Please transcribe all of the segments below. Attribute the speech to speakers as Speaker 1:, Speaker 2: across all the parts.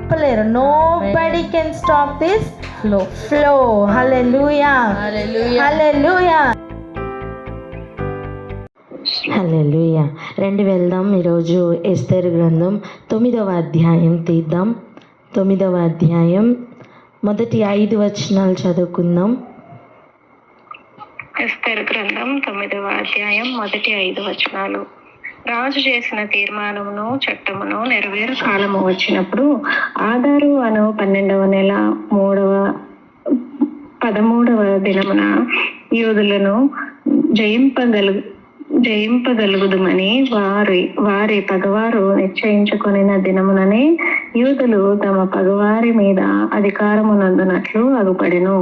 Speaker 1: ఆపలేరు. Nobody can stop this flow. Hallelujah, hallelujah, hallelujah. రండి వెళ్దాం. ఈరోజు ఎస్తేరు గ్రంథం 9వ అధ్యాయం తీద్దాం. 9వ అధ్యాయం మొదటి 5 వచనాలు చదువుకుందాం.
Speaker 2: ఎస్తేరు గ్రంథం 9వ అధ్యాయం మొదటి 5 వచనాలు. రాజు చేసిన తీర్మానమును చట్టమును నెరవేరు కాలము వచ్చినప్పుడు ఆదారు అను 12వ నెల 13వ దినమున యూదులను జయింపగలుగుదుమని వారి పగవారు నిశ్చయించుకొనిన దినముననే యూదులు తమ పగవారి మీద అధికారమునందునట్లు అగుపడెను.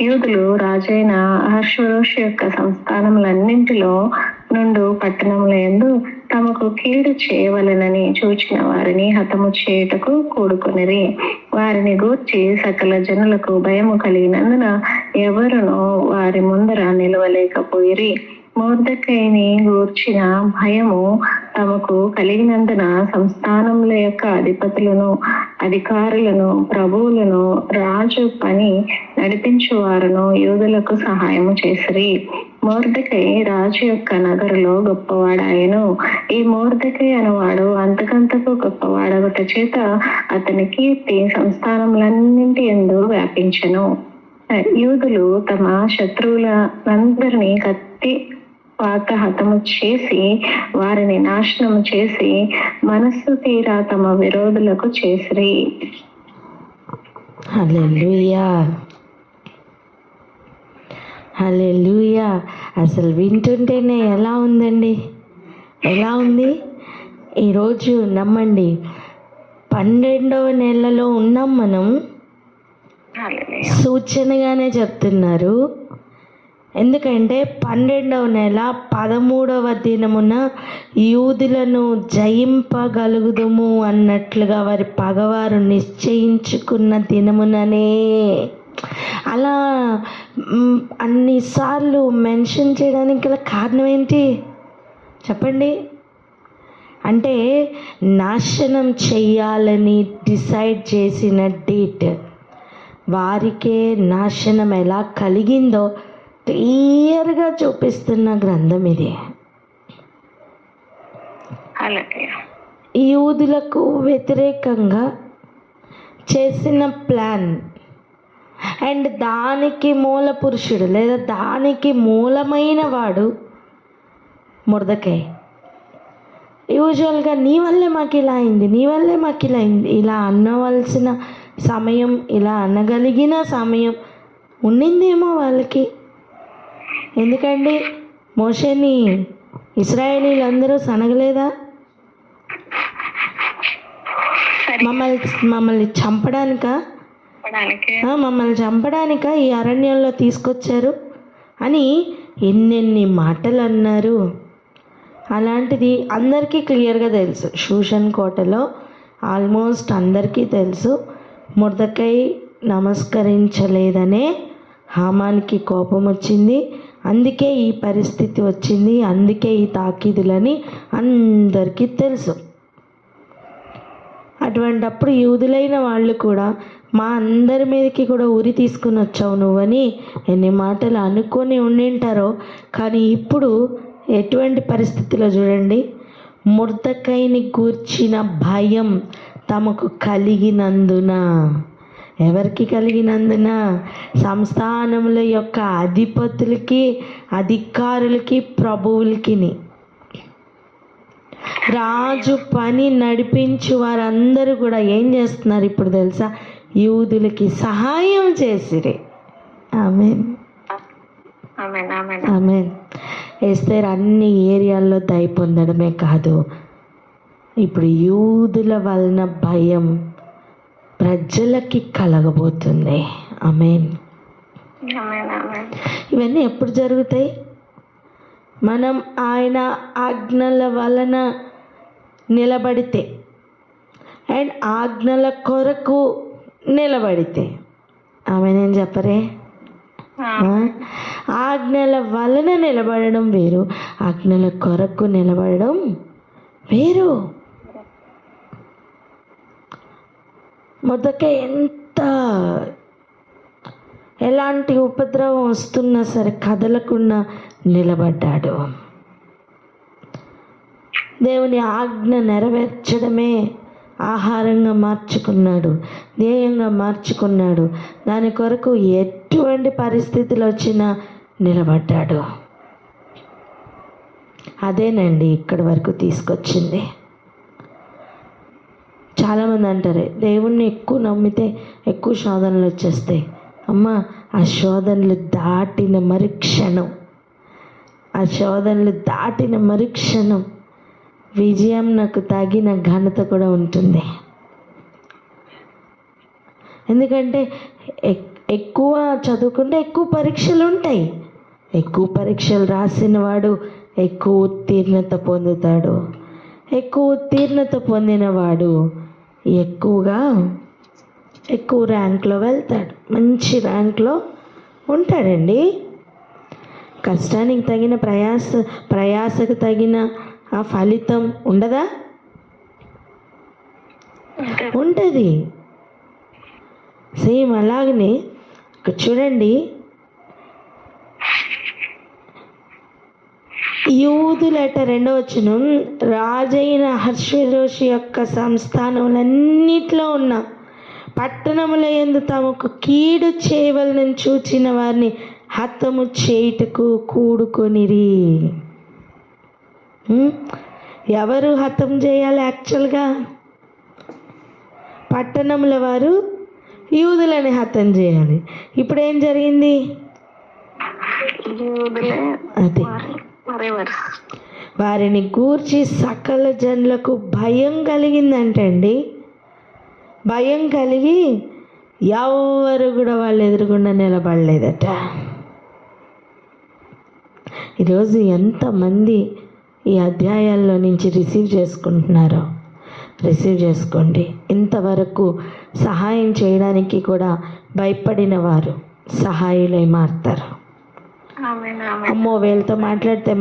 Speaker 2: యూదులు రాజైన అహష్వేరోషు యొక్క సంస్థానములన్నింటిలో నుండు పట్టణముల యందు తమకు కీడు చేయవలెనని చూచిన వారిని హతము చేయుటకు కూడుకొనిరి. వారిని గూర్చి సకల జనులకు భయము కలిగినందున ఎవరునూ వారి ముందర నిలవలేకపోయిరి. మొర్దెకైని గూర్చిన భయము తమకు కలిగినందున సంస్థానముల యొక్క అధిపతులను, అధికారులను, ప్రభువులను, రాజు పని నడిపించువారును యూదులకు సహాయము చేసిరి. మొర్దెకై రాజు యొక్క నగరులో గొప్పవాడాయను. ఈ మొర్దెకై అనువాడు అంతకంతకు గొప్పవాడగుట చేత అతని కీర్తి సంస్థానములన్నింటి యందు వ్యాపించెను. యూదులు తమ శత్రువులందరినీ కత్తి పాత హతము చేసి వారిని నాశనము చేసి మనస్సు తీరా తమ విరోధులకు చేసిరి.
Speaker 1: హల్లెలూయా, హల్లెలూయా. అసలు వింటుంటేనే ఎలా ఉందండి, ఎలా ఉంది? ఈరోజు నమ్మండి, 12వ నెలలో ఉన్నాం మనం. సూచనగానే చెప్తున్నారు. ఎందుకంటే 12వ నెల 13వ దినమున యూదులను జయింపగలుగుదుము అన్నట్లుగా వారి పగవారు నిశ్చయించుకున్న దినముననే. అలా అన్నిసార్లు మెన్షన్ చేయడానికి గల కారణం ఏంటి చెప్పండి? అంటే నాశనం చెయ్యాలని డిసైడ్ చేసిన డేట్, వారికే నాశనం ఎలా కలిగిందో క్లియర్గా చూపిస్తున్న గ్రంథం ఇది. ఈ యూదులకు వ్యతిరేకంగా చేసిన ప్లాన్ అండ్ దానికి మూల పురుషుడు లేదా దానికి మూలమైన వాడు మొర్దెకై. యూజువల్గా నీ వల్లే మాకు ఇలా అయింది, నీ వల్లే మాకు ఇలా అయింది, ఇలా అనవలసిన సమయం, ఇలా అనగలిగిన సమయం ఉండిందేమో వాళ్ళకి. ఎందుకండి మోషేని ఇశ్రాయేలీలందరూ సనగలేదా? మమ్మల్ని చంపడానికా ఈ అరణ్యంలో తీసుకొచ్చారు అని ఎన్నెన్ని మాటలు అన్నారు. అలాంటిది అందరికీ క్లియర్గా తెలుసు. షూషన్ కోటలో ఆల్మోస్ట్ అందరికీ తెలుసు. మొర్దెకై నమస్కరించలేదనే హామానికి కోపం వచ్చింది. అందుకే ఈ పరిస్థితి వచ్చింది, అందుకే ఈ తాకీదులని అందరికీ తెలుసు. అటువంటప్పుడు యూదులైన వాళ్ళు కూడా మా అందరి మీదకి కూడా ఉరి తీసుకుని వచ్చావు నువ్వని ఎన్ని మాటలు అనుకొని ఉండింటారో. కానీ ఇప్పుడు ఎటువంటి పరిస్థితిలో చూడండి, మొర్దెకైని గూర్చిన భయం తమకు కలిగినందున. ఎవరికి కలిగినందున? సంస్థానముల యొక్క అధిపతులకి, అధికారులకి, ప్రభువులకి. రాజు పని నడిపించు వారందరూ కూడా ఏం చేస్తున్నారు ఇప్పుడు తెలుసా? యూదులకి సహాయం చేసిరి. ఆమేన్, ఆమేన్. ఎస్తేర్ అన్ని ఏరియాల్లో దయ పొందడమే కాదు, ఇప్పుడు యూదుల వలన భయం ప్రజలకి కలగబోతుంది. ఆమేన్. ఇవన్నీ ఎప్పుడు జరుగుతాయి? మనం ఆయన ఆజ్ఞల వలన నిలబడితే అండ్ ఆజ్ఞల కొరకు నిలబడితే. ఆమేన్ చెప్పరే? ఆజ్ఞల వలన నిలబడడం వేరు, ఆజ్ఞల కొరకు నిలబడడం వేరు. మొదకే ఎలాంటి ఉపద్రవం వస్తున్నా సరే కదలకుండా నిలబడ్డాడు. దేవుని ఆజ్ఞ నెరవేర్చడమే ఆహారంగా మార్చుకున్నాడు, ధ్యేయంగా మార్చుకున్నాడు. దాని కొరకు ఎటువంటి పరిస్థితులు వచ్చినా నిలబడ్డాడు. అదేనండి ఇక్కడి వరకు తీసుకొచ్చింది. చాలామంది అంటారు దేవుణ్ణి ఎక్కువ నమ్మితే ఎక్కువ శోధనలు వచ్చేస్తాయి. అమ్మ, ఆ శోధనలు దాటిన మరుక్షణం విజయం నాకు తగిన ఘనత కూడా ఉంటుంది. ఎందుకంటే ఎక్కువ చదువుకుంటే ఎక్కువ పరీక్షలు ఉంటాయి. ఎక్కువ పరీక్షలు రాసిన వాడు ఎక్కువ ఉత్తీర్ణత పొందుతాడు. ఎక్కువ ఉత్తీర్ణత పొందినవాడు ఎక్కువ ర్యాంక్లో వెళ్తాడు, మంచి ర్యాంక్లో ఉంటాడండి. కష్టానికి తగిన ప్రయాసకు తగిన ఆ ఫలితం ఉండదా? ఉంటుంది. సేమ్ అలాగనే ఇక్కడ చూడండి, యూదులట 2వ వచనం, రాజైన అహష్వేరోషు యొక్క సంస్థానములన్నిట్లో ఉన్న పట్టణముల యందు తమకు కీడు చేయవలనని చూచిన వారిని హతము చేయుటకు కూడుకొనిరి. ఎవరు హతం చేయాలి? యాక్చువల్గా పట్టణముల వారు యూదులని హతం చేయాలి. ఇప్పుడు ఏం జరిగింది? అదే, వారిని గూర్చి సకల జనులకు భయం కలిగిందంటండి. భయం కలిగి ఎవరు కూడా వాళ్ళు ఎదురుగుండా నిలబడలేదట. ఈరోజు ఎంతమంది ఈ అధ్యాయాల్లో నుంచి రిసీవ్ చేసుకుంటున్నారో రిసీవ్ చేసుకోండి. ఇంతవరకు సహాయం చేయడానికి కూడా భయపడిన వారు సహాయులై మారుతారు. అమ్మో, వీళ్ళతో మాట్లాడితే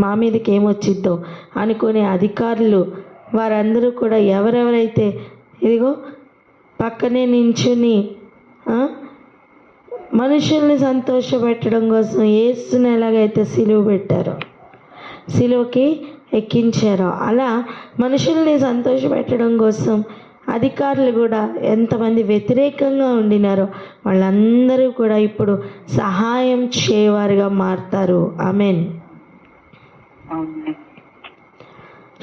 Speaker 1: మా మీదకి ఏమొచ్చిద్దో అనుకునే అధికారులు వారందరూ కూడా ఎవరెవరైతే ఇదిగో పక్కనే నించుని మనుషుల్ని సంతోషపెట్టడం కోసం యేసుని ఎలాగైతే సిలువ పెట్టారో, సిలువకి ఎక్కించారో, అలా మనుషుల్ని సంతోషపెట్టడం కోసం అధికారులు కూడా ఎంతమంది వ్యతిరేకంగా ఉండినారో వాళ్ళందరూ కూడా ఇప్పుడు సహాయం చేయవారుగా మారుతారు. ఆమేన్.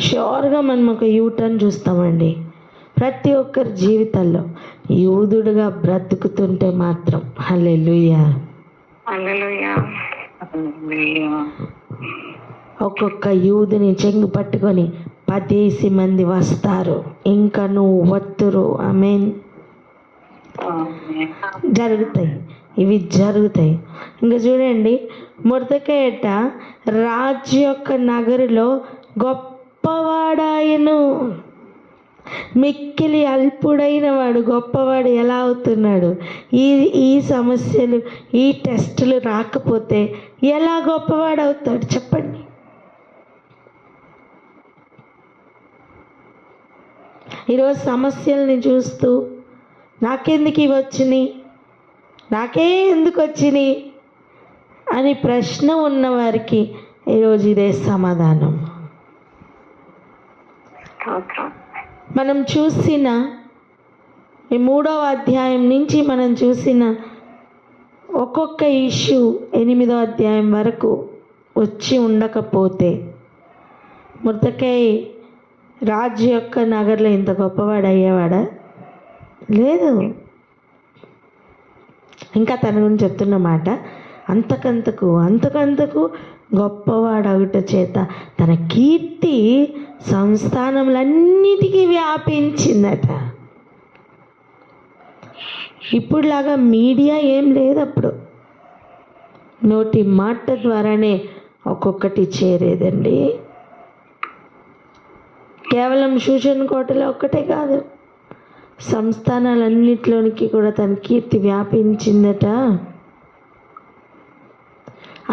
Speaker 1: షూర్గా మనం ఒక యూటర్న్ చూస్తామండి ప్రతి ఒక్కరి జీవితాల్లో. యూదుడుగా బ్రతుకుతుంటే మాత్రం హల్లెలూయా. ఒక్కొక్క యూదుని చెంగు పట్టుకొని 10 మంది వస్తారు, ఇంకా నువ్వు వత్తురు. ఆమేన్. జరుగుతాయి, ఇవి జరుగుతాయి. ఇంకా చూడండి, మొర్దెకైట రాజు యొక్క నగరులో గొప్పవాడాయను. మిక్కిలి అల్పుడైన వాడు గొప్పవాడు ఎలా అవుతున్నాడు? ఈ సమస్యలు, ఈ టెస్టులు రాకపోతే ఎలా గొప్పవాడు అవుతాడు చెప్పండి? ఈరోజు సమస్యల్ని చూస్తూ నాకెందుకు ఇవి వచ్చినాయి, నాకే ఎందుకు వచ్చినాయి అని ప్రశ్న ఉన్నవారికి ఈరోజు ఇదే సమాధానం. మనం చూసిన ఈ 3వ అధ్యాయం నుంచి మనం చూసిన ఒక్కొక్క ఇష్యూ 8వ అధ్యాయం వరకు వచ్చి ఉండకపోతే మొర్దెకై రాజు యొక్క నగర్లో ఇంత గొప్పవాడు అయ్యేవాడా? లేదు. ఇంకా తన గురించి చెప్తున్న మాట, అంతకంతకు గొప్పవాడు అవుట చేత తన కీర్తి సంస్థానములన్నిటికీ వ్యాపించిందట. ఇప్పుడులాగా మీడియా ఏం లేదు. అప్పుడు నోటి మాట ద్వారానే ఒక్కొక్కటి చేరేదండి. కేవలం షూషన్ కోటలో ఒక్కటే కాదు, సంస్థానాలన్నిటిలోనికి కూడా తన కీర్తి వ్యాపించిందట.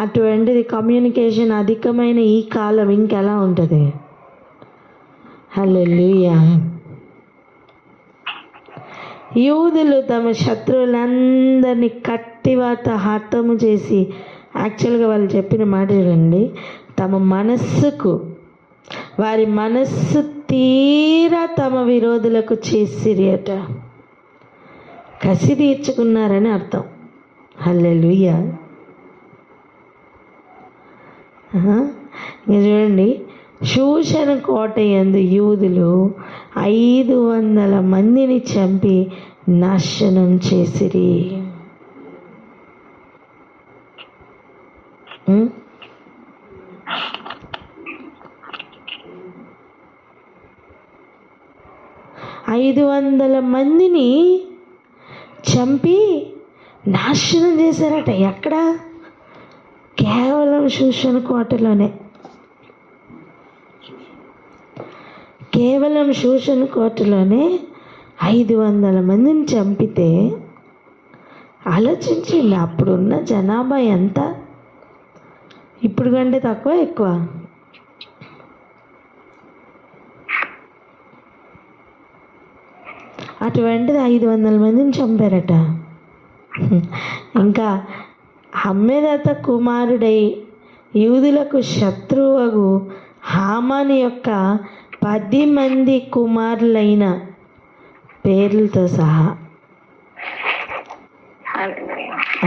Speaker 1: అటువంటిది కమ్యూనికేషన్ అధికమైన ఈ కాలం ఇంకెలా ఉంటుంది? హల్లెలూయా. యూదులు తమ శత్రువులందరినీ కట్టివాత హతము చేసి, యాక్చువల్గా వాళ్ళు చెప్పిన మాట చూడండి, తమ మనస్సుకు, వారి మనస్సు తీరా తమ విరోధులకు చేసిరియట. కసి తీర్చుకున్నారని అర్థం. హల్లెలూయా. ఇంకా చూడండి, షూషను కోట యందు యూదులు 500 మందిని చంపి నాశనం చేసిరి. ఉం? 500 మందిని చంపి నాశనం చేశారట. ఎక్కడ? కేవలం షూషను కోటలోనే. కేవలం షూషను కోటలోనే 500 మందిని చంపితే ఆలోచించండి, అప్పుడున్న జనాభా ఎంత? ఇప్పుడు కంటే తక్కువ ఎక్కువ? అటువంటిది 500 మందిని చంపారట. ఇంకా హమ్మెదాత కుమారుడై యూదులకు శత్రువగు హామాను యొక్క 10 మంది కుమారులైన పేర్లతో సహా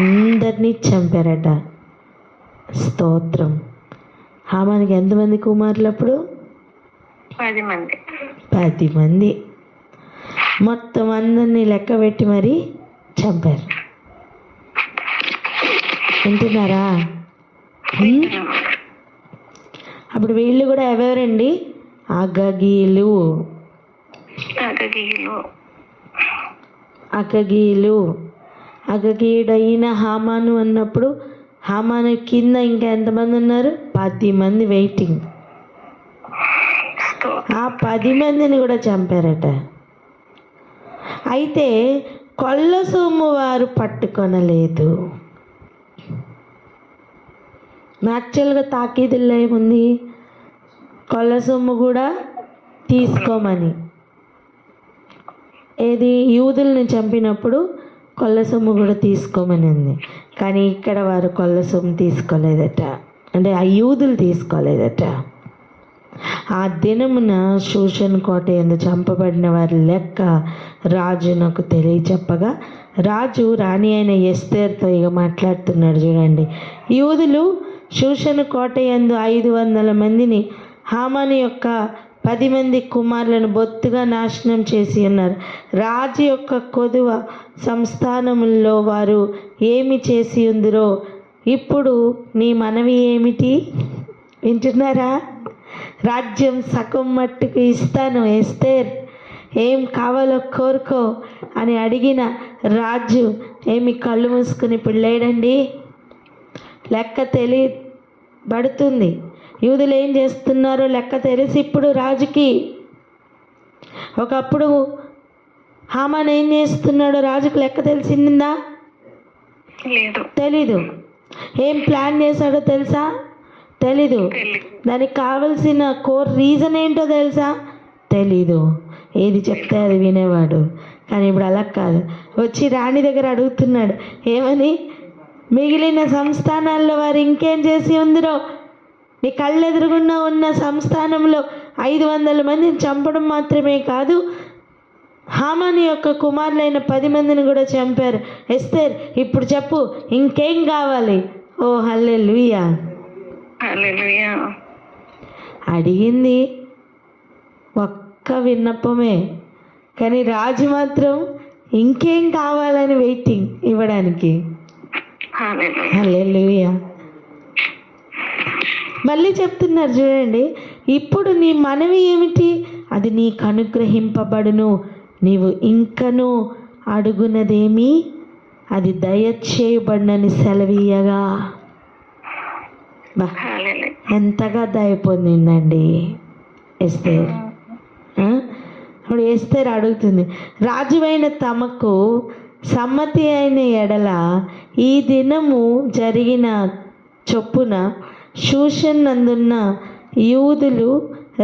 Speaker 1: అందరినీ చంపారట. స్తోత్రం. హామానికి ఎంతమంది కుమారులు అప్పుడు?
Speaker 2: 10 మంది.
Speaker 1: 10 మంది. మొత్తం అందరినీ లెక్క పెట్టి మరీ చంపారు. వింటున్నారా? అప్పుడు వీళ్ళు కూడా ఎవరండి? అగగీలు. అగగీయుడైన హామాను అన్నప్పుడు హామాను కింద ఇంకా ఎంతమంది ఉన్నారు? 10 మంది వెయిటింగ్. ఆ 10 మందిని కూడా చంపారట. అయితే కొల్ల సొమ్ము వారు పట్టుకొనలేదు. యాక్చువల్గా తాకీదుల్లో ఏముంది? కొల్ల సొమ్ము కూడా తీసుకోమని. ఏది? యూదుల్ని చంపినప్పుడు కొల్ల సొమ్ము కూడా తీసుకోమని ఉంది. కానీ ఇక్కడ వారు కొల్ల సొమ్ము తీసుకోలేదట. అంటే ఆ యూదులు తీసుకోలేదట. ఆ దినమున షూషను కోట యందు చంపబడిన వారి లెక్క రాజునకు తెలియచెప్పగా, రాజు రాణి అయిన ఎస్తేర్తో ఇక మాట్లాడుతున్నాడు. చూడండి, యూదులు షూషను కోట యందు 500 మందిని, హామాను యొక్క 10 మంది కుమారులను బొత్తుగా నాశనం చేసి ఉన్నారు. రాజు యొక్క కొదువ సంస్థానముల్లో వారు ఏమి చేసి ఉందిరో ఇప్పుడు నీ మనవి ఏమిటి? వింటున్నారా? రాజ్యం సగం మట్టుకు ఇస్తాను, ఎస్తేర్ ఏం కావాలో కోరుకో అని అడిగిన రాజు ఏమి కళ్ళు మూసుకుని ఇప్పుడు లేడండి. లెక్క తెలియబడుతుంది. యూదులు ఏం చేస్తున్నారో లెక్క తెలిసి ఇప్పుడు రాజుకి. ఒకప్పుడు హామాన్ ఏం చేస్తున్నాడో రాజుకు లెక్క తెలిసిందా? తెలీదు. ఏం ప్లాన్ చేశాడో తెలుసా? తెలీదు. దానికి కావలసిన కోర్ రీజన్ ఏంటో తెలుసా? తెలీదు. ఏది చెప్తే అది వినేవాడు. కానీ ఇప్పుడు అలా కాదు. వచ్చి రాణి దగ్గర అడుగుతున్నాడు, ఏమని? మిగిలిన సంస్థానాల్లో వారు ఇంకేం చేసి ఉందిరో, నీ కళ్ళెదురుగున్న ఉన్న సంస్థానంలో 500 మందిని చంపడం మాత్రమే కాదు, హామాను యొక్క కుమారులైన 10 మందిని కూడా చంపారు. ఎస్తేర్ ఇప్పుడు చెప్పు, ఇంకేం కావాలి? ఓ హల్లెలూయా. అడిగింది ఒక్క విన్నపమే, కానీ రాజు మాత్రం ఇంకేం కావాలని వెయిటింగ్ ఇవ్వడానికి. హల్లెలూయా. మళ్ళీ చెప్తున్నారు చూడండి, ఇప్పుడు నీ మనవి ఏమిటి? అది నీకు అనుగ్రహింపబడును. నీవు ఇంకనూ అడుగునదేమి అది దయచేయబడినని సెలవీయగా. ఎంతగా దయ పొందిందండి ఎస్తేర్. ఇప్పుడు ఎస్తేర్ అడుగుతుంది, రాజువైన తమకు సమ్మతి అయిన ఎడల ఈ దినము జరిగిన చొప్పున షూషన్ నందున్న యూదులు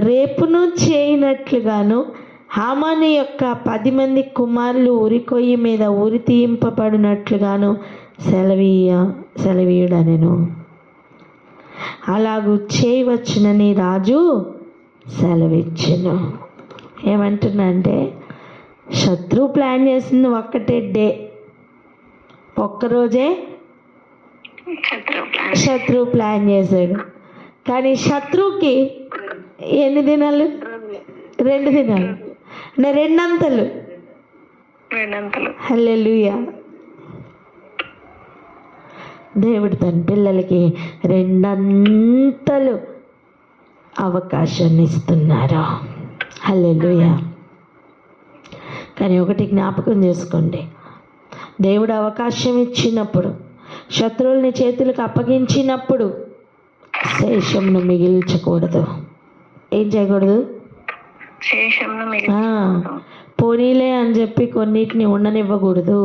Speaker 1: రేపును చేయనట్లుగాను హామాను యొక్క 10 మంది కుమారులు ఉరికొయ్యి మీద ఉరి తీయింపబడినట్లుగాను సెలవీయుడనెను. అలాగూ చేయవచ్చునని రాజు సెలవిచ్చెను. ఏమంటున్నా అంటే, శత్రువు ప్లాన్ చేసింది ఒక్కరోజే శత్రువు ప్లాన్ చేశాడు. కానీ శత్రువుకి ఎన్ని దినాలు? 2 దినాలు, రెండంతలు. హల్లెలూయా. దేవుడు తన పిల్లలకి 2 అవకాశాన్ని ఇస్తున్నారు. హల్లెలూయా. కానీ ఒకటి జ్ఞాపకం చేసుకోండి, దేవుడు అవకాశం ఇచ్చినప్పుడు, శత్రువుల్ని చేతులకు అప్పగించినప్పుడు శేషంను మిగిల్చకూడదు. ఏం చేయకూడదు? పోనీలే అని చెప్పి కొన్నిటిని ఉండనివ్వకూడదు.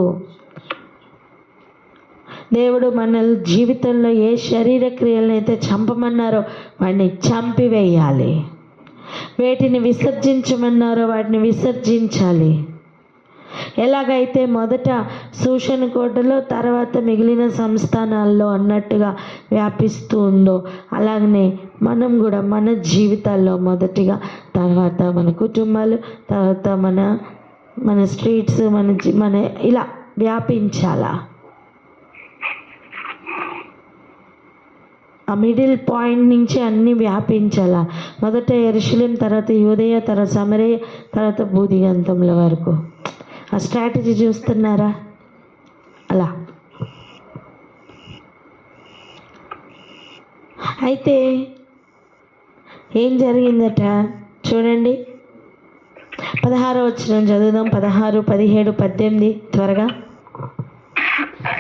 Speaker 1: దేవుడు మన జీవితంలో ఏ శరీర క్రియలను అయితే చంపమన్నారో వాటిని చంపివేయాలి. వేటిని విసర్జించమన్నారో వాటిని విసర్జించాలి. ఎలాగైతే మొదట సూషన్ కోటలో, తర్వాత మిగిలిన సంస్థానాల్లో అన్నట్టుగా వ్యాపిస్తూ ఉందో, అలాగనే మనం కూడా మన జీవితాల్లో మొదటిగా, తర్వాత మన కుటుంబాలు, తర్వాత మన స్ట్రీట్స్, మన ఇలా వ్యాపించాలా. ఆ మిడిల్ పాయింట్ నుంచి అన్నీ వ్యాపించాలా. మొదట యెరూషలేం, తర్వాత యూదయ, తర్వాత సమరయ, తర్వాత భూదిగంతముల వరకు. ఆ స్ట్రాటజీ చూస్తున్నారా? అలా అయితే ఏం జరిగిందట చూడండి. 16వ వచనం చదువుదాం. 16, 17, 18 త్వరగా.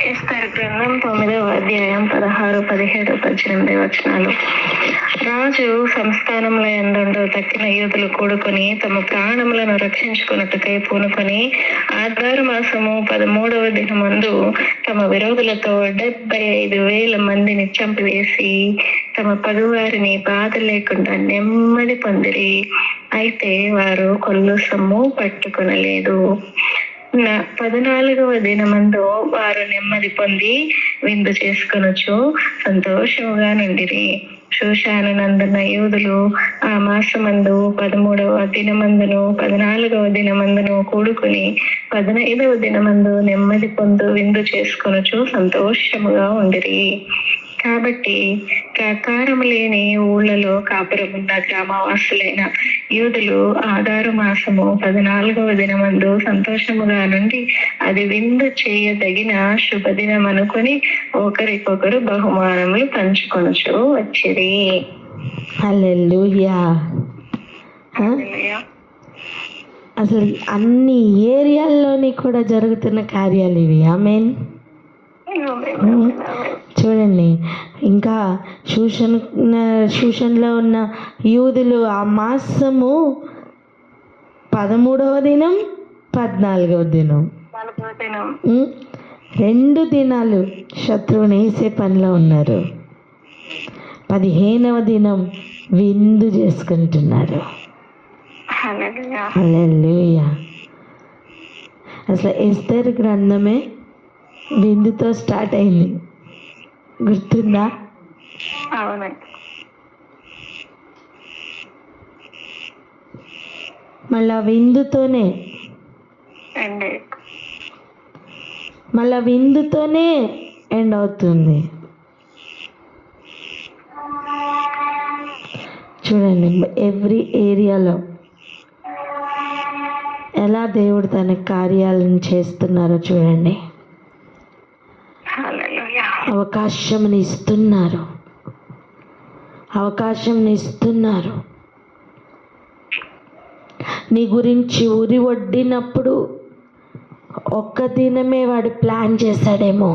Speaker 2: ఎస్తేరు గ్రంథం 9వ అధ్యాయం 16, 17, 18 వచనాలు. రాజు సంస్థానముల యందు తక్కిన యూదులు కూడుకొని తమ ప్రాణములను రక్షించుకున్నట్టుకై పూనుకొని ఆధారు మాసము 13వ దినమందు తమ విరోధులతో 75,000 మందిని చంపివేసి తమ పగువారిని బాధ లేకుండా నెమ్మది పొందిరి. అయితే వారు కొల్లు సొమ్ము పట్టుకొనలేదు. 14వ దినమందు వారు నెమ్మది పొంది విందు చేసుకొనొచ్చు సంతోషముగా నుండిరి. షూషాను నందున్న యూదులు ఆ మాసమందు 13వ దినమందును 14వ దినమందును కూడుకుని 15వ దినమందు నెమ్మది పొందు విందు చేసుకొనొచ్చు సంతోషముగా ఉండిరి. కాబట్టి ప్రాకారము లేని ఊళ్ళలో కాపురమున్న గ్రామవాసులైన యూదులు ఆధారు మాసము 14వ దినమందు సంతోషముగా నుండి అది విందు చేయదగిన శుభదినం అనుకుని ఒకరికొకరు బహుమానములు పంచుకొనుచు వచ్చిరి.
Speaker 1: హల్లెలూయా. అసలు అన్ని ఏరియాల్లోని కూడా జరుగుతున్న కార్యాలు ఇవి. ఆమేన్. చూడండి, ఇంకా షూషన్లో ఉన్న యూదులు ఆ మాసము 13వ దినం 14వ దినం 2 దినాలు శత్రువుని వేసే పనిలో ఉన్నారు. 15వ దినం విందు చేసుకుంటున్నారు. హల్లెలూయా. అసలు ఎస్తేరు గ్రంథమే విందుతో స్టార్ట్ అయింది, గుర్తుందా? మళ్ళా విందుతోనే ఎండ్ అవుతుంది. చూడండి, ఎవ్రీ ఏరియాలో ఎలా దేవుడు తన కార్యాలను చేస్తున్నారో చూడండి. అవకాశం ఇస్తున్నారు. నీ గురించి ఉరి వడ్డినప్పుడు ఒక్క దినమే వాడు ప్లాన్ చేశాడేమో,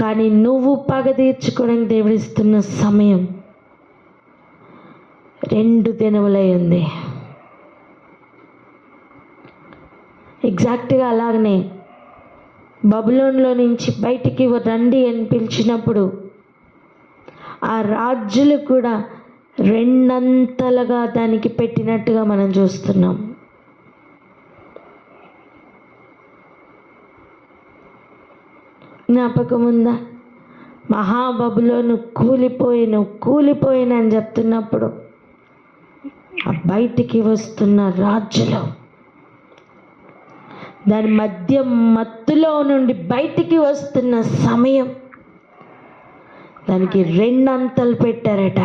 Speaker 1: కానీ నువ్వు పగ తీర్చుకోవడానికి దేవుడు ఇస్తున్న సమయం 2 దినములై ఉంది. ఎగ్జాక్ట్గా అలాగనే బబులోన్లో నుంచి బయటికి రండి అని పిలిచినప్పుడు ఆ రాజులు కూడా 2 అంతలుగా దానికి పెట్టినట్టుగా మనం చూస్తున్నాం. జ్ఞాపకం ఉందా? మహాబబులోను కూలిపోయిన అని చెప్తున్నప్పుడు ఆ బయటికి వస్తున్న రాజులు దాని మత్తులో నుండి బయటికి వస్తున్న సమయం దానికి 2 అంతలు పెట్టారట.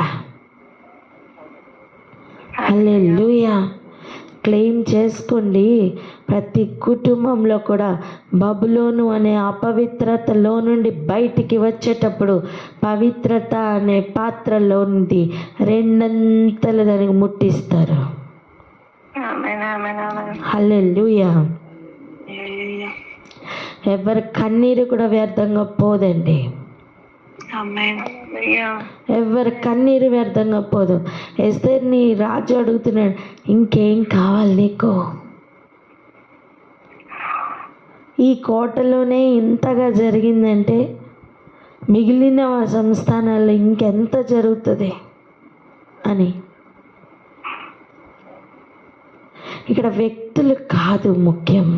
Speaker 1: హల్లెలూయా. క్లెయిమ్ చేసుకోండి. ప్రతి కుటుంబంలో కూడా బబులోను అనే అపవిత్రతలో నుండి బయటికి వచ్చేటప్పుడు పవిత్రత అనే పాత్రలో నుండి 2 అంతలు దానికి ముట్టిస్తారు. హల్లెలూయా. ఎవరి కన్నీరు కూడా వ్యర్థంగా పోదండి. ఎవరి కన్నీరు వ్యర్థంగా పోదు. ఎస్తేర్ని రాజు అడుగుతున్నాడు, ఇంకేం కావాలి నీకు? ఈ కోటలోనే ఇంతగా జరిగిందంటే మిగిలిన సంస్థానాల్లో ఇంకెంత జరుగుతుంది అని. ఇక్కడ వ్యక్తులు కాదు ముఖ్యం,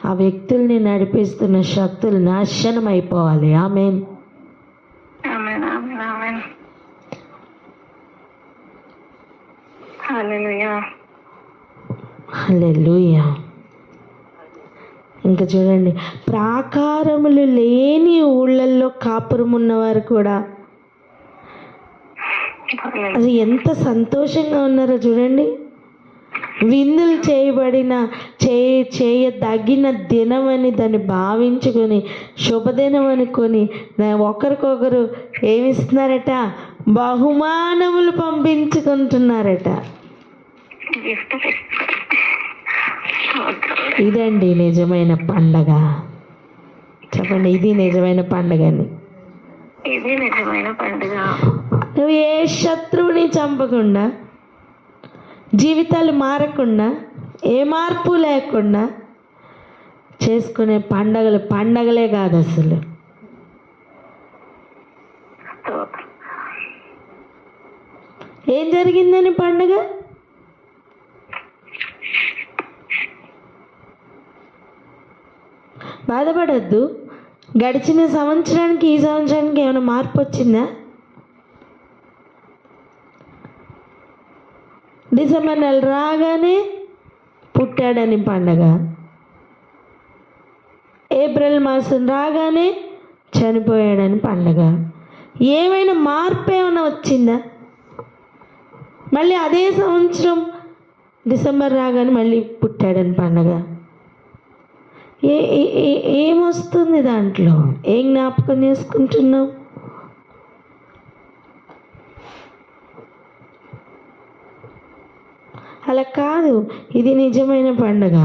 Speaker 1: ఆ వ్యక్తుల్ని నడిపిస్తున్న శక్తులు నాశనం అయిపోవాలి. ఆమేన్. హల్లెలూయా. ఇంకా చూడండి, ప్రాకారములు లేని ఊళ్ళల్లో కాపురం ఉన్నవారు కూడా అది ఎంత సంతోషంగా ఉన్నారో చూడండి. విందులు చేయదగిన దినం అని దాన్ని భావించుకొని శుభదినం అనుకొని ఒకరికొకరు ఏమిస్తున్నారట? బహుమానములు పంపించుకుంటున్నారట. ఇదండి నిజమైన పండగ. చెప్పండి, ఇది నిజమైన పండగని.
Speaker 2: ఇది నిజమైన పండుగ.
Speaker 1: నువ్వు ఏ శత్రువుని చంపకుండా, జీవితాలు మారకుండా, ఏ మార్పు లేకుండా చేసుకునే పండగలే కాదు అసలు. ఏం జరిగిందని పండగ? బాధపడద్దు. గడిచిన సంవత్సరానికి ఈ సంవత్సరానికి ఏమైనా మార్పు వచ్చిందా? డిసెంబర్ నెల రాగానే పుట్టాడని పండగ, ఏప్రిల్ మాసం రాగానే చనిపోయాడని పండగ. ఏమైనా మార్పు ఏమైనా వచ్చిందా? మళ్ళీ అదే సంవత్సరం డిసెంబర్ రాగానే మళ్ళీ పుట్టాడని పండగ. ఏమొస్తుంది దాంట్లో? ఏం జ్ఞాపకం చేసుకుంటున్నావు? అలా కాదు. ఇది నిజమైన పండగ.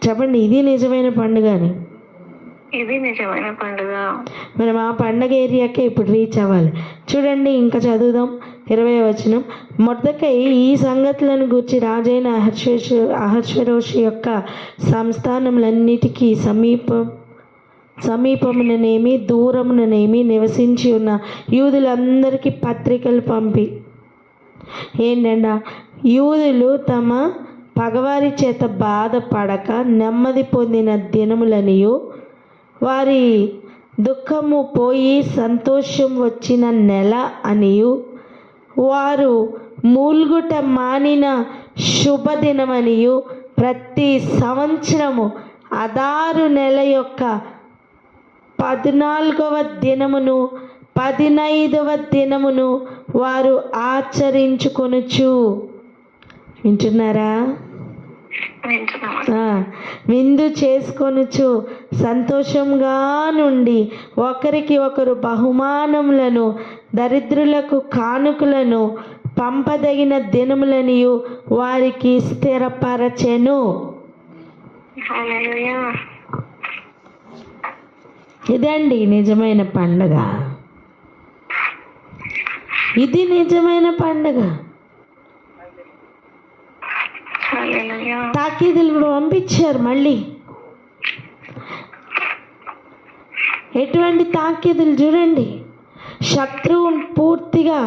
Speaker 1: చెప్పండి, ఇది నిజమైన పండుగ అని.
Speaker 2: ఇది నిజమైన పండుగ.
Speaker 1: మనం ఆ పండగ ఏరియాకే ఇప్పుడు రీచ్ అవ్వాలి. చూడండి, ఇంకా చదువుదాం. 20వ వచనం. మొర్దెకై ఈ సంగతులను గూర్చి రాజైన అహష్వేరోషు యొక్క సంస్థానములన్నిటికీ సమీపముననేమి దూరముననేమి నివసించి ఉన్న యూదులందరికీ పత్రికలు పంపి, ఏంటంట, యూదులు తమ పగవారి చేత బాధపడక నెమ్మది పొందిన దినములనియు, వారి దుఃఖము పోయి సంతోషం వచ్చిన నెల అనియు, వారు మూల్గుట మానిన శుభదినమనియు, ప్రతి సంవత్సరము అదారు నెల యొక్క 14వ దినమును 15వ దినమును వారు ఆచరించుకొనుచు. వింటున్నారా? విందు చేసుకొనుచు సంతోషంగా నుండి ఒకరికి ఒకరు బహుమానములను దరిద్రులకు కానుకలను పంపదగిన దినములనియు వారికి స్థిరపరచెను. ఇదండి నిజమైన పండగ. ఇది నిజమైన పండగ. తాకీదులు పంపించారు. మళ్ళీ ఎటువంటి తాకీదులు చూడండి. శత్రువు పూర్తిగా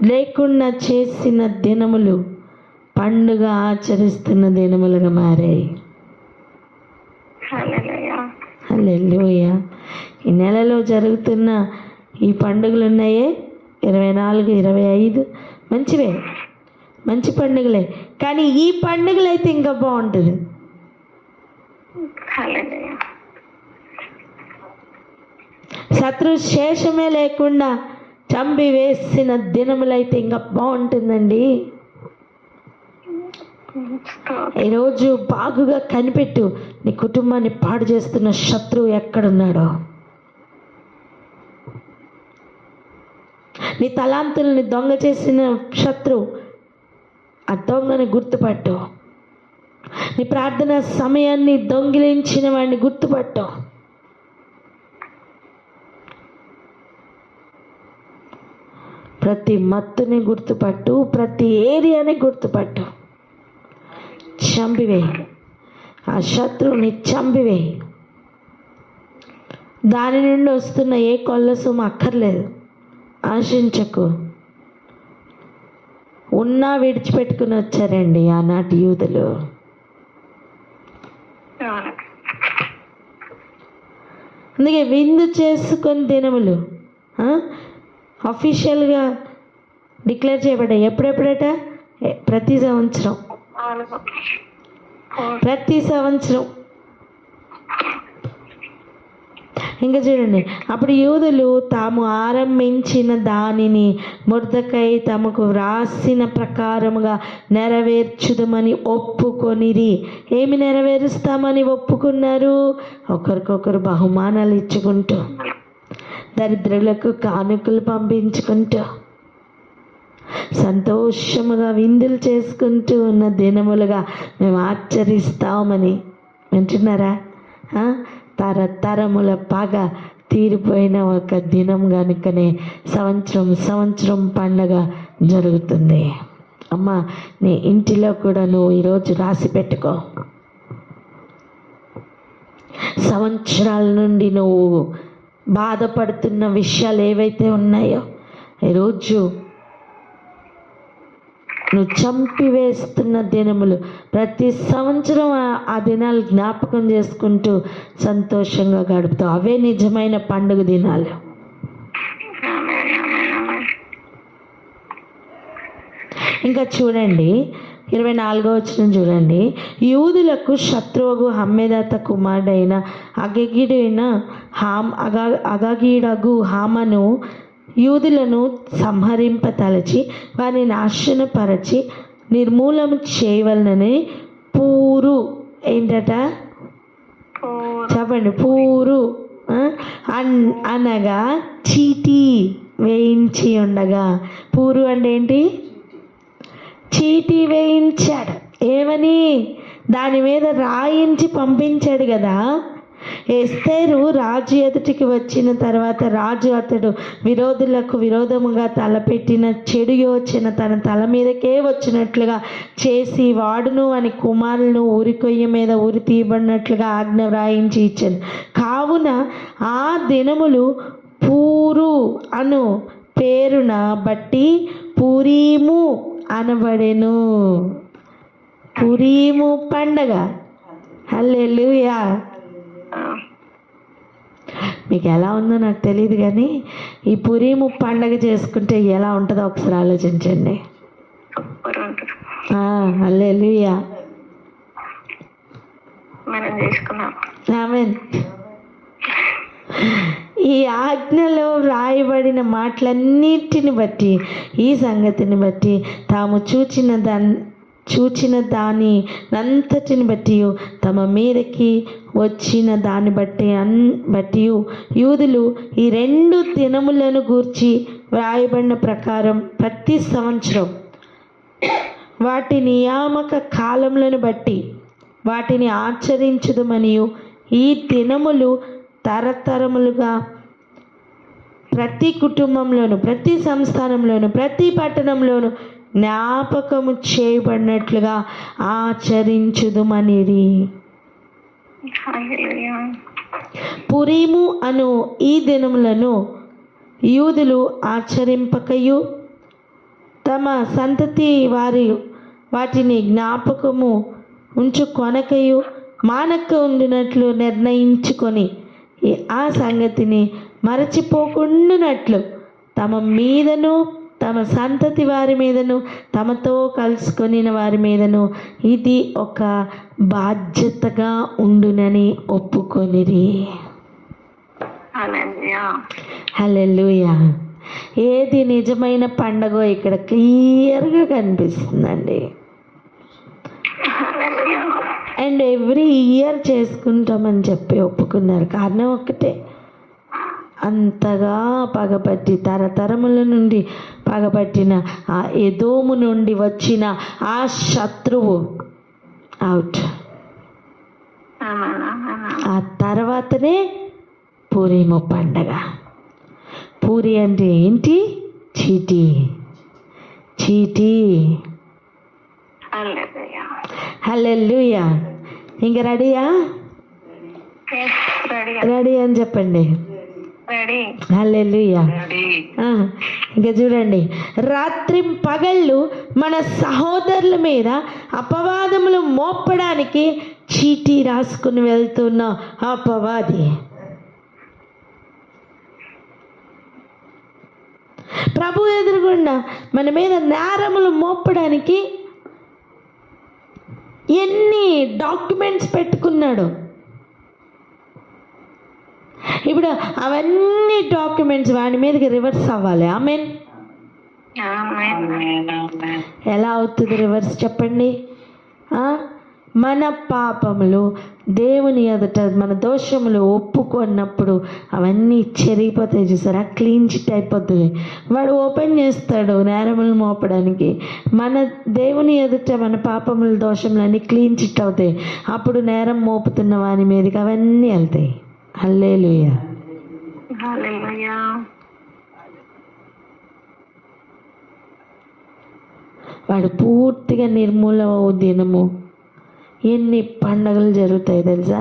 Speaker 1: లేకుండా చేసిన దినములు పండుగ ఆచరిస్తున్న దినములుగా మారాయి.
Speaker 2: హల్లెలూయా.
Speaker 1: హల్లెలూయా. ఈ నెలలో జరుగుతున్న ఈ పండుగలు ఉన్నాయే 24, 25 మంచివే, మంచి పండుగలే. కానీ ఈ పండుగలు అయితే ఇంకా బాగుంటుంది.
Speaker 2: హల్లెలూయా.
Speaker 1: శత్రు శేషమే లేకుండా చంపి వేసిన దినములైతే ఇంకా బాగుంటుందండి. ఈరోజు బాగుగా కనిపెట్టు, నీ కుటుంబాన్ని పాడు చేస్తున్న శత్రువు ఎక్కడున్నాడో. నీ తలాంతుల్ని దొంగ చేసిన శత్రువు, ఆ దొంగని గుర్తుపట్టు. నీ ప్రార్థన సమయాన్ని దొంగిలించిన వాడిని గుర్తుపట్టు. ప్రతి మత్తుని గుర్తుపట్టు, ప్రతి ఏరియాని గుర్తుపట్టు. చంపివేయి, ఆ శత్రువుని చంపివేయి. దాని నుండి వస్తున్న ఏ కొల్ల సొమ్ము అక్కర్లేదు, ఆశించకు. ఉన్నా విడిచిపెట్టుకుని వచ్చారండి ఆనాటి యూదులు. అందుకే విందు చేసుకొని దినములు అఫీషియల్గా డిక్లేర్ చేయబడ్డాయి. ఎప్పుడెప్పుడట? ప్రతి సంవత్సరం. ఇంకా చూడండి, అప్పుడు యూదులు తాము ఆరంభించిన దానిని మొర్దెకై తమకు వ్రాసిన ప్రకారముగా నెరవేర్చుదమని ఒప్పుకొనిరి. ఏమి నెరవేరుస్తామని ఒప్పుకున్నారు? ఒకరికొకరు బహుమానాలు ఇచ్చుకుంటూ, దరిద్రులకు కానుకలు పంపించుకుంటూ, సంతోషముగా విందులు చేసుకుంటూ ఉన్న దినములుగా మేము ఆచరిస్తామని. వింటున్నారా? తరతరముల పగ తీరిపోయిన ఒక దినం కనుకనే సంవత్సరం పండగ జరుగుతుంది. అమ్మ, నీ ఇంటిలో కూడా నువ్వు ఈరోజు రాసి పెట్టుకో. సంవత్సరాల నుండి నువ్వు బాధపడుతున్న విషయాలు ఏవైతే ఉన్నాయో ఈరోజు నువ్వు చంపివేస్తున్న దినములు, ప్రతి సంవత్సరం ఆ దినాలు జ్ఞాపకం చేసుకుంటూ సంతోషంగా గడుపుతావు. అవే నిజమైన పండుగ దినాలు. ఇంకా చూడండి 24వ వచనం చూడండి. యూదులకు శత్రువుకు హమ్మెదాత కుమారుడైన అగగీడగు హామను యూదులను సంహరింపతలచి వారిని నాశనపరచి నిర్మూలన చేయవలనని పూరు, ఏంటట చెప్పండి, పూరు అనగా చీటీ వేయించి ఉండగా. పూరు అంటే ఏంటి? చీటీ వేయించాడు. ఏమని? దాని మీద రాయించి పంపించాడు కదా. ఎస్తేరు రాజు ఎదుటికి వచ్చిన తర్వాత రాజు అతడు విరోధులకు విరోధముగా తలపెట్టిన చెడు యోచన తన తల మీదకే వచ్చినట్లుగా చేసి వాడును అని కుమారులను ఊరికొయ్య మీద ఉరి తీయబడినట్లుగా ఆజ్ఞ వ్రాయించి ఇచ్చాను. కావున ఆ దినములు పూరు అను పేరున బట్టి పూరీము అనబడెను. పూరీము పండగ. హల్లెలూయా. మీకు ఎలా ఉందో నాకు తెలియదు, కానీ ఈ పురీము పండగ చేసుకుంటే ఎలా ఉంటుందో ఒకసారి ఆలోచించండి. హల్లెలూయా. ఆమేన్. ఈ ఆజ్ఞలో వ్రాయబడిన మాటలన్నిటిని బట్టి, ఈ సంగతిని బట్టి, తాము చూచిన దాని అంతటిని బట్టి, తమ మీదకి వచ్చిన దాన్ని బట్టి యూదులు ఈ 2 దినములను గూర్చి వ్రాయబడిన ప్రకారం ప్రతి సంవత్సరం వాటి నియామక కాలములను బట్టి వాటిని ఆచరించుదమనియు, ఈ దినములు తరతరములుగా ప్రతి కుటుంబంలోను, ప్రతి సంస్థానంలోను, ప్రతి పట్టణంలోను జ్ఞాపకము చేయబడినట్లుగా ఆచరించుదుమనిరి. పురీము అను ఈ దినములను యూదులు ఆచరింపకయు తమ సంతతి వాటిని జ్ఞాపకము ఉంచుకొనకయు మానక ఉండినట్లు నిర్ణయించుకొని ఆ సంగతిని మరచిపోకుండానట్లు తమ మీదను తమ సంతతి వారి మీదను తమతో కలుసుకొని వారి మీదను ఇది ఒక బాధ్యతగా ఉండునని ఒప్పుకొనిరి. హల్లెలూయా. ఏది నిజమైన పండగో ఇక్కడ క్లియర్గా కనిపిస్తుందండి. అండ్ ఎవ్రీ ఇయర్ చేసుకుంటామని చెప్పి ఒప్పుకున్నారు. కారణం ఒక్కటే, అంతగా పగపట్టి తరతరముల నుండి పగపట్టిన ఆ ఎదోము నుండి వచ్చిన ఆ శత్రువు అవుట్. ఆ తర్వాతనే పూరీము పండగ. పూరి అంటే ఏంటి? చీటీ. చీటీ. హల్లెలూయా. ఇంక రెడీయా? రెడీ అని చెప్పండి. హల్లెలూయా. ఇంకా చూడండి, రాత్రి పగళ్ళు మన సహోదరుల మీద అపవాదములు మోపడానికి చీటీ రాసుకుని వెళ్తున్న అపవాది ప్రభు ఎదురుగుండా మన మీద నేరములు మోపడానికి ఎన్ని డాక్యుమెంట్స్ పెట్టుకున్నాడు. ఇప్పుడు అవన్నీ డాక్యుమెంట్స్ వాడి మీదకి రివర్స్ అవ్వాలి. ఆమేన్. ఎలా అవుతుంది రివర్స్ చెప్పండి? మన పాపములు దేవుని ఎదుట మన దోషములు ఒప్పుకున్నప్పుడు అవన్నీ చెరిగిపోతాయి. చూసారా? క్లీన్ చిట్ అయిపోతుంది. వాడు ఓపెన్ చేస్తాడు నేరములు మోపడానికి. మన దేవుని ఎదుట మన పాపములు దోషములు అన్నీ క్లీన్ చిట్ అవుతాయి. అప్పుడు నేరం మోపుతున్న వాని మీదకి అవన్నీ వెళ్తాయి. హల్లెలూయా. వాడు పూర్తిగా నిర్మూలమవు దినము. ఎన్ని పండగలు జరుగుతాయి తెలుసా?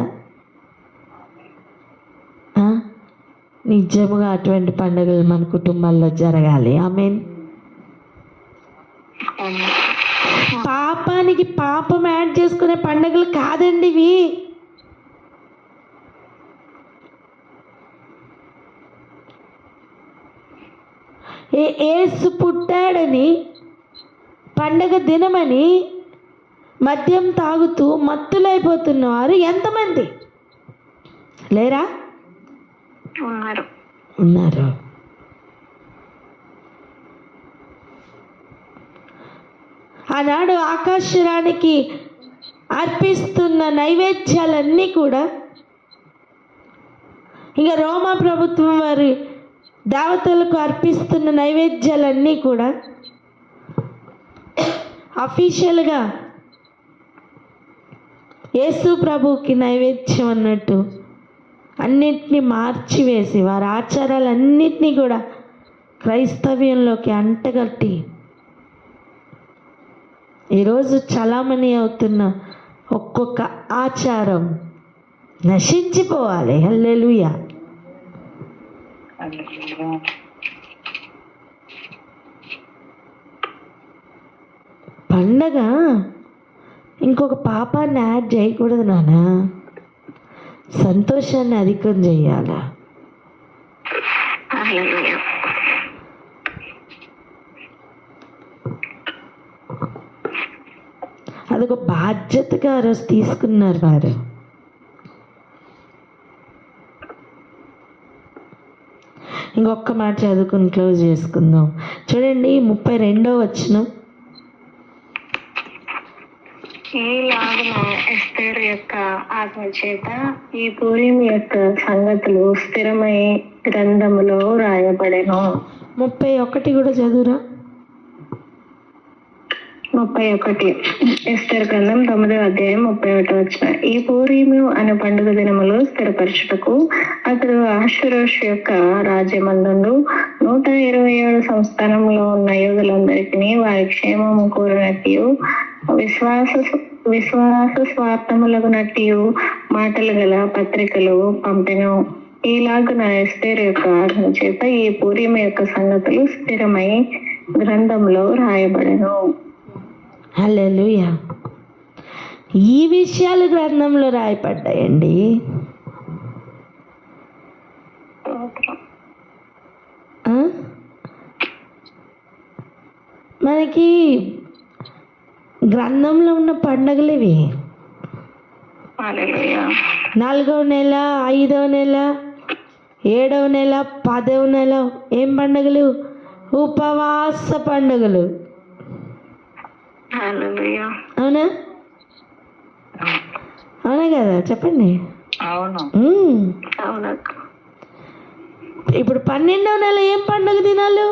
Speaker 1: నిజముగా అటువంటి పండుగలు మన కుటుంబాల్లో జరగాలి. ఆమేన్. పాపానికి పాపం యాడ్ చేసుకునే పండుగలు కాదండి ఇవి. యేసు పుట్టాడని పండగ దినమని మద్యం తాగుతూ మత్తులైపోతున్నవారు ఎంతమంది లేరా? ఉన్నారు. ఆనాడు ఆకాశరానికి అర్పిస్తున్న నైవేద్యాలన్నీ కూడా ఇంకా రోమా ప్రభుత్వం వారి దేవతలకు అర్పిస్తున్న నైవేద్యాలన్నీ కూడా అఫీషియల్గా యేసు ప్రభుకి నైవేద్యం అన్నట్టు అన్నిటినీ మార్చివేసి వారి ఆచారాలన్నిటినీ కూడా క్రైస్తవ్యంలోకి అంటగట్టి ఈరోజు చలామణి అవుతున్న ఒక్కొక్క ఆచారం నశించిపోవాలి. హల్లెలూయా. పండగ ఇంకొక పాపాన్ని యాడ్ చేయకూడదు నాన్న. సంతోషాన్ని అధికం చెయ్యాలా. అదొక బాధ్యతగా ఆ రోజు తీసుకున్నారు వారు. ఇంకొక మాట చదువుకుని క్లోజ్ చేసుకుందాం. చూడండి 32వ వచనం.
Speaker 2: ఈలాగున ఎస్తేర్ యొక్క ఆత్మ చేత ఈ పూరీం యొక్క సంగతులు స్థిరమై గ్రంథములో రాయబడెను.
Speaker 1: 31 కూడా చదువురా.
Speaker 2: 31 ఎస్తేర్ గ్రంథం 9వ అధ్యాయం 31 వచనం. ఈ పూరీము అనే పండుగ దినములు స్థిరపరచుటకు అతడు అహష్వేరోషు యొక్క రాజ్యమందు 127 సంస్థానంలో ఉన్న యూదులందరికీ వారి క్షేమము కోరినట్టు విశ్వాస స్వార్థములగునట్టు మాటలు గల పత్రికలు పంపెను. ఈలాగున ఎస్తేర్ యొక్క ఆజ్ఞ చేత ఈ పూరీము యొక్క సంగతులు స్థిరమై గ్రంథంలో రాయబడెను.
Speaker 1: హల్లెలూయా. ఈ విషయాలు గ్రంథంలో రాయబడ్డాయండి. మనకి గ్రంథంలో ఉన్న పండుగలు ఇవి. 4వ నెల, 5వ నెల, 7వ నెల, 10వ నెల ఏం పండుగలు? ఉపవాస పండుగలు. అవునా? అవునా కదా? చెప్పండి. ఇప్పుడు 12వ నెల ఏం పండుగ దినాలు?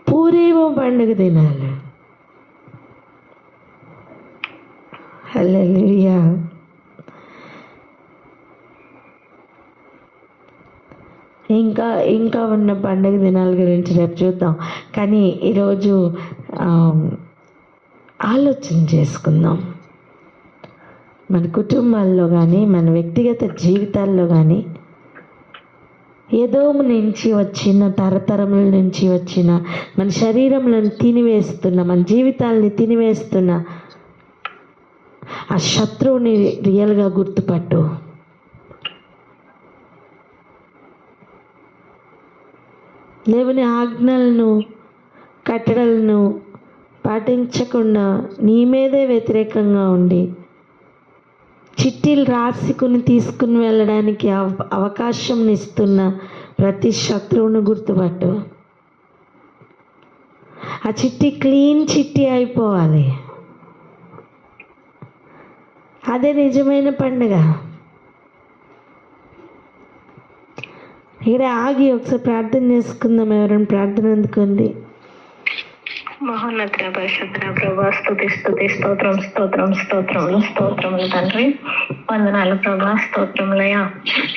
Speaker 1: పూరేమో పండుగ దినాలు. హల్లెలూయా. ఇంకా ఉన్న పండుగ దినాల గురించి రేపు చూద్దాం. కానీ ఈరోజు ఆలోచన చేసుకుందాం. మన కుటుంబాల్లో కానీ మన వ్యక్తిగత జీవితాల్లో కానీ ఏదో నుంచి వచ్చిన, తరతరముల నుంచి వచ్చిన, మన శరీరంలో తినివేస్తున్న, మన జీవితాలని తినివేస్తున్న ఆ శత్రువుని రియల్గా గుర్తుపట్టు. దేవుని ఆజ్ఞలను, కట్టడలను పాటించకుండా నీ మీదే వ్యతిరేకంగా ఉండి చిట్టీలు రాసుకుని తీసుకుని వెళ్ళడానికి అవకాశం ఇస్తున్న ప్రతి శత్రువును గుర్తుపట్టు. ఆ చిట్టి క్లీన్ చిట్టి అయిపోవాలి. అదే నిజమైన పండుగ. ఇక్కడ ఆగి ఒకసారి ప్రార్థన చేసుకుందాం. ఎవరైనా ప్రార్థన అందుకోండి.
Speaker 2: మహోన్నత పరిశుద్ధ ప్రభా, స్తుతి స్తుతి స్తోత్రం స్తోత్రం స్తోత్రములు స్తోత్రములు తండ్రి. వందనాలు ప్రభా, స్తోత్రములయ్యా.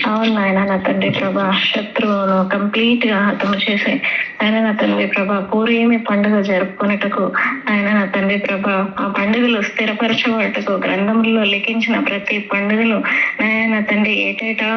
Speaker 2: అవును నాయన నా తండ్రి ప్రభా, శత్రువును కంప్లీట్ గా హతము చేసి ఆయన నా తండ్రి ప్రభా పూరేమి పండుగ జరుపుకునేటకు ఆయన నా తండ్రి ప్రభా ఆ పండుగలు స్థిరపరచబడటకు గ్రంథంలో లిఖించిన ప్రతి పండుగలు నాయన నా తండ్రి ఏటేటా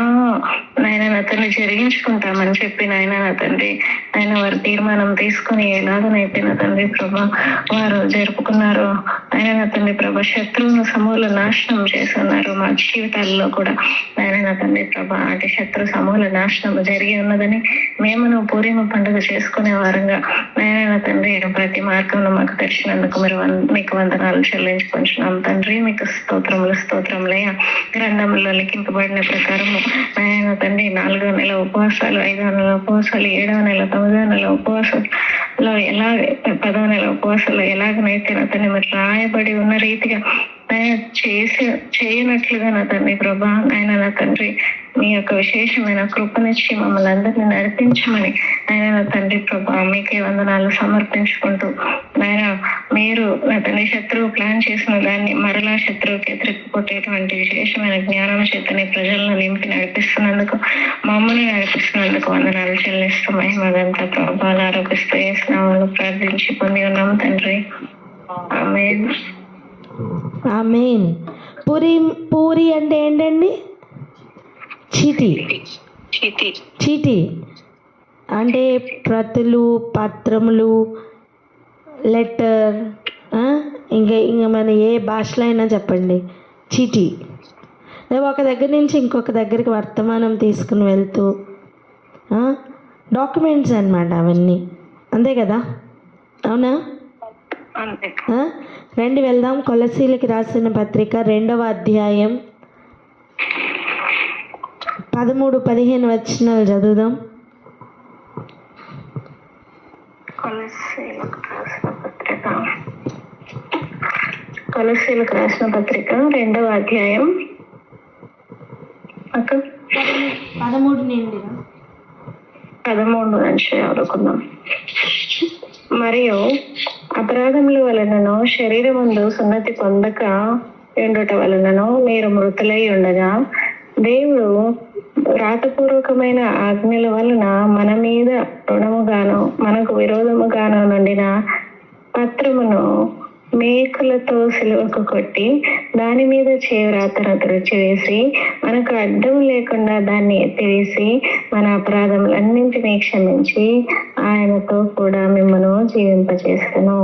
Speaker 2: నాయన నా తండ్రి జరిగించుకుంటామని చెప్పి నాయన నా తండ్రి ఆయన వారు తీర్మానం తీసుకుని ఎలాగనైతే నా తండ్రి ప్రభా వారు జరుపుకున్నారు. ఆయన నా తండ్రి ప్రభా శత్రువును సమూల నాశనం చేస్తున్నారు. మా జీవితాల్లో కూడా ఆయన నా తండ్రి ప్రభా అటు శత్రు సమూల నాశనం జరిగి ఉన్నదని మేమును పూర్ణిమ పండుగ చేసుకునే వారంగా ఆయన నా తండ్రి ప్రతి మార్గంలో మాకు తెరిచినందుకు మీకు వందనాలు చెల్లించుకుంటున్నాం తండ్రి. మీకు స్తోత్రములయ్యా. గ్రంథంలో లిఖింపబడిన ప్రకారము ఆయన తండ్రి 4వ నెల ఉపవాసాలు, 5వ నెల ఉపవాసాలు, 7వ నెల, 9వ నెల ఉపవాసాలు ఎలా 10వ నెల ఉపవాసాలు ఎలాగనైతే నా తండ్రి మరి రాయబడి ఉన్న రీతిగా చేయనట్లుగా నా తండ్రి ప్రభా ఆయన నా తండ్రి మీ యొక్క విశేషమైన కృపనిచ్చి మమ్మల్ని అందరినీ నడిపించమని ఆయన నా తండ్రి ప్రభా మీకే వందనాలు సమర్పించుకుంటూ ఆయన మీరు నా తండ్రి శత్రువు ప్లాన్ చేసిన దాన్ని మరలా శత్రువుకి ఎదుర్కొట్టేటువంటి విశేషమైన జ్ఞానం చేతని ప్రజలను నింపి నడిపిస్తున్నందుకు మమ్మల్ని నడిపిస్తున్నందుకు వందనాలు చెల్లిస్తూ మహిమదంతా ప్రభావాలు ఆరోపిస్తూ వేసినామని ప్రార్థించి పొంది ఉన్నాము తండ్రి. ఆమేన్.
Speaker 1: ఆమేన్. పూరి అంటే ఏంటండి? చీటీ అంటే ప్రతులు, పత్రములు, లెటర్, ఇంకా మన ఏ భాషలో అయినా చెప్పండి. చీటీ ఒక దగ్గర నుంచి ఇంకొక దగ్గరికి వర్తమానం తీసుకుని వెళ్తూ డాక్యుమెంట్స్ అన్నమాట అవన్నీ. అంతే కదా? అవునా? రండి వెళ్దాం. కొలసీలకి రాసిన పత్రిక 2వ అధ్యాయం 13-15 వచనాలు చదువుదాం.
Speaker 2: కొలసీలకు రాసిన పత్రిక 2వ అధ్యాయం 13 నుంచి చదువుకుందాం. మరియు అపరాధముల వలనను శరీరమందు సున్నతి పొందక ఉండుట వలనను మీరు మృతులై ఉండగా దేవుడు రాతపూర్వకమైన ఆజ్ఞల వలన మన మీద రుణముగాను మనకు విరోధముగాను నుండిన పత్రమును మేకులతో సిలువకు కొట్టి దాని మీద చేవ్రాతను తుడిచివేసి మనకు అడ్డం లేకుండా దాన్ని ఎత్తివేసి మన అపరాధములన్నింటినీ క్షమించి ఆయనతో కూడా మిమ్మల్ని జీవింపచేసెను.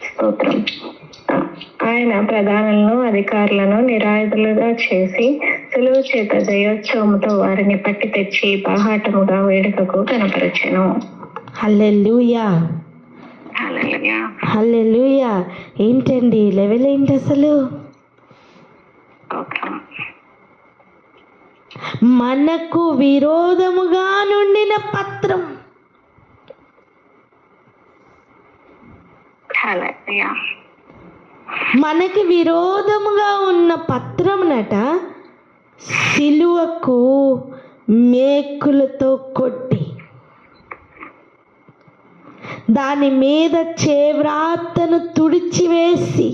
Speaker 2: స్తోత్రం. ఆయన ప్రధానులను అధికారులను నిరాయుధులుగా చేసి సులువ చేత జయోత్సవముతో వారిని పట్టి తెచ్చి బాహాటముగా వేడుకకు కనపరచెను.
Speaker 1: హల్లెలూయా,
Speaker 2: హల్లెలూయా,
Speaker 1: హల్లెలూయా. ఏంటండి లెవెల్ ఏంటి అసలు? మనకు విరోధముగా నుండిన పత్రం.
Speaker 2: హల్లెలూయా.
Speaker 1: మనకి విరోధముగా ఉన్న పత్రమునట సిలువకు మేకులతో కొట్టి దాని మీద చేవ్రాతను తుడిచివేసి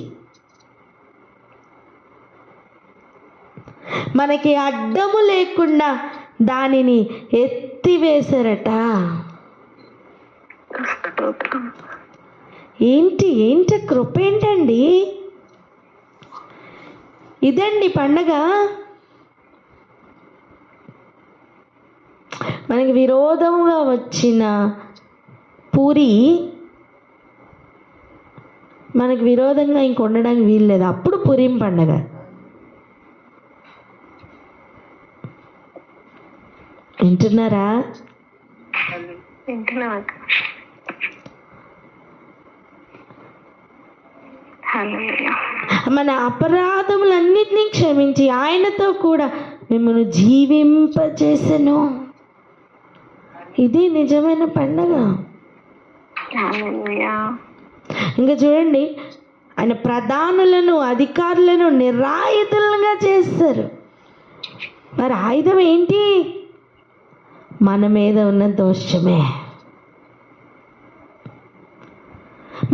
Speaker 1: మనకి అడ్డము లేకుండా దానిని ఎత్తివేశారట. ఏంటి కృప ఏంటండి? ఇదండి పండగ. మనకి విరోధంగా వచ్చిన పూరి మనకి విరోధంగా ఇంక ఉండడానికి వీల్లేదు. అప్పుడు పురీం పండగ. వింటున్నారా? మన అపరాధములన్నిటినీ క్షమించి ఆయనతో కూడా మిమ్మల్ని జీవింపచేసెను. ఇది నిజమైన పండగ. ఇంకా చూడండి, ఆయన ప్రధానులను అధికారులను నిరాయుధులుగా చేస్తారు. మరి ఆయుధం ఏంటి? మన మీద ఉన్న దోషమే.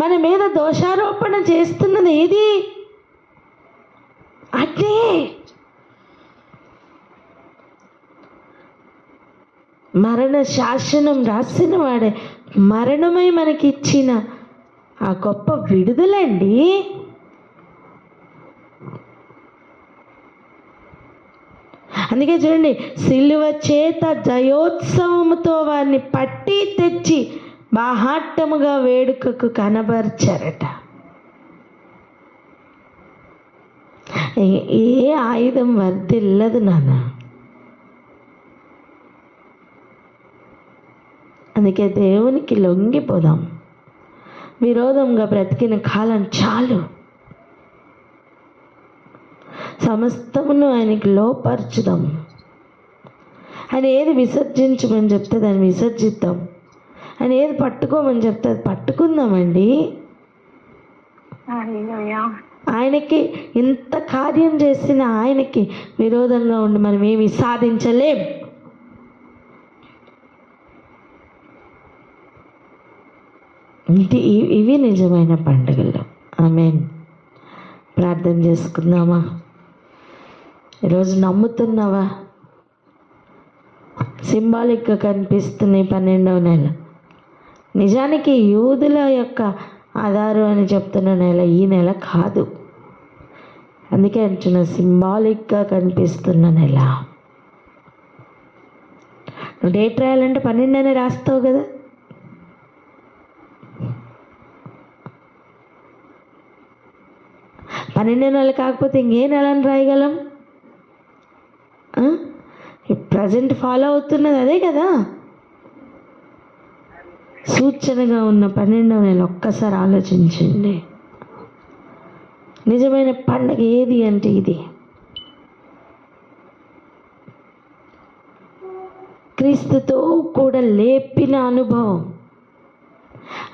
Speaker 1: మన మీద దోషారోపణ చేస్తున్నది ఏది? అదే మరణ శాసనం రాసిన వాడే మరణమై మనకిచ్చిన ఆ గొప్ప విడుదలండి. అందుకే చూడండి, సిలువ చేత జయోత్సవముతో వారిని పట్టి తెచ్చి బాహాటముగా వేడుకకు కనబర్చారట. ఏ ఆయుధం వర్ధిల్లదు నాన్న. అందుకే దేవునికి లొంగిపోదాం. విరోధంగా బ్రతికిన కాలం చాలు. సమస్తమును ఆయనకి లోపరచుదాం. ఆయన ఏది విసర్జించమని చెప్తే దాన్ని విసర్జిద్దాం. ఆయన ఏది పట్టుకోమని చెప్తే అది పట్టుకుందామండి. ఆయనకి ఇంత కార్యం చేసిన ఆయనకి విరోధంగా ఉండి మనం ఏమి సాధించలేం. ఇవి నిజమైన పండుగలు. ఆమేన్. ప్రార్థన చేసుకుందామా? ఈరోజు నమ్ముతున్నావా? సింబాలిక్గా కనిపిస్తుంది 12వ నెల. నిజానికి యూదుల యొక్క ఆధారం అని చెప్తున్న నెల ఈ నెల కాదు. అందుకే అంటున్న సింబాలిక్గా కనిపిస్తున్న నెల. నువ్వు డేట్ రాయాలంటే 12 అనే రాస్తావు కదా. పన్నెండో నెల కాకపోతే ఇంకే నెలని రాయగలం? ప్రజెంట్ ఫాలో అవుతున్నది అదే కదా. సూచనగా ఉన్న 12వ నెల ఒక్కసారి ఆలోచించండి. నిజమైన పండగ ఏది అంటే ఇది. క్రీస్తుతో కూడా లేపిన అనుభవం.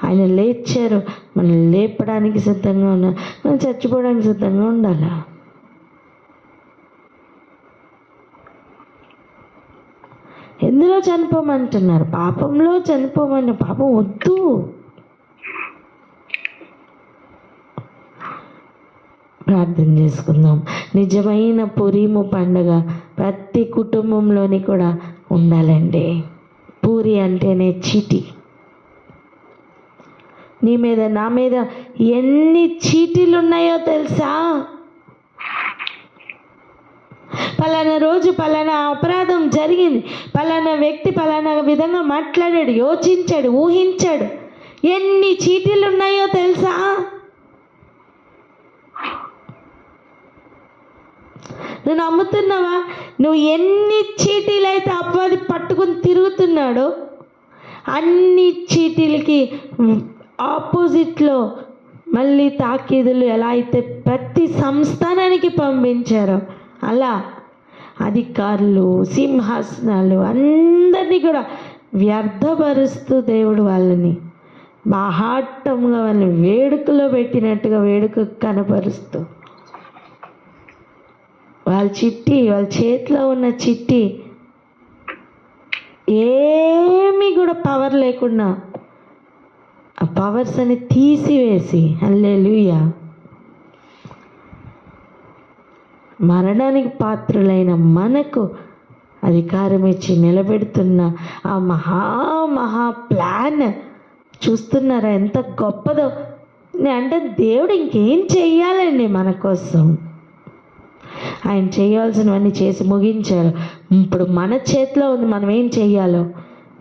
Speaker 1: ఆయన లేచారు, మనం లేపడానికి సిద్ధంగా ఉన్నారు, మనం చచ్చిపోవడానికి సిద్ధంగా ఉండాలా? ఎందులో చనిపోమంటున్నారు? పాపంలో చనిపోమని. పాపం వద్దు. ప్రార్థన చేసుకుందాం. నిజమైన పురీము పండుగ ప్రతి కుటుంబంలోని కూడా ఉండాలండి. పూరి అంటేనే చీటి. నీ మీద నా మీద ఎన్ని చీటీలు ఉన్నాయో తెలుసా? పలానా రోజు పలానా అపరాధం జరిగింది, పలానా వ్యక్తి పలానా విధంగా మాట్లాడాడు, యోచించాడు, ఊహించాడు. ఎన్ని చీటీలు ఉన్నాయో తెలుసా? నువ్వు నమ్ముతున్నావా? నువ్వు ఎన్ని చీటీలు అయితే అపవాది పట్టుకుని తిరుగుతున్నాడో అన్ని చీటీలకి ఆపోజిట్లో మళ్ళీ తాకీదులు ఎలా అయితే ప్రతి సంస్థానానికి పంపించారో అలా అధికారులు, సింహాసనాలు అందరినీ కూడా వ్యర్థపరుస్తూ దేవుడు వాళ్ళని మహాట్టంగా వాళ్ళని వేడుకలో పెట్టినట్టుగా వేడుక కనపరుస్తూ వాళ్ళ చేతిలో ఉన్న చిట్టి ఏమీ కూడా పవర్ లేకుండా ఆ పవర్స్ అని తీసివేసి, హల్లెలూయా, మరణానికి పాత్రులైన మనకు అధికారం ఇచ్చి నిలబెడుతున్న ఆ మహా ప్లాన్ చూస్తున్నారా ఎంత గొప్పదో? అంటే దేవుడు ఇంకేం చెయ్యాలండి మన కోసం? ఆయన చేయాల్సినవన్నీ చేసి ముగించారు. ఇప్పుడు మన చేతిలో ఉంది, మనం ఏం చెయ్యాలో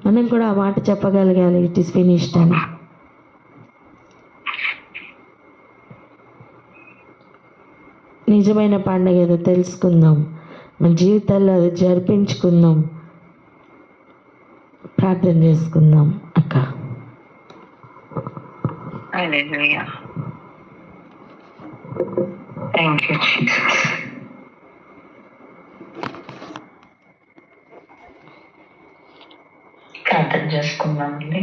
Speaker 1: మనం కూడా ఆ మాట చెప్పగలగాలి, ఇట్ ఈస్ ఫినిష్డ్ అని. నిజమైన పండుగ ఏదో తెలుసుకుందాం, మన జీవితాల్లో అది జరిపించుకుందాం, ప్రార్థన చేసుకుందాం అక్క.
Speaker 2: హల్లెలూయా. Thank you Jesus. ప్రార్థన చేసుకుందామండి.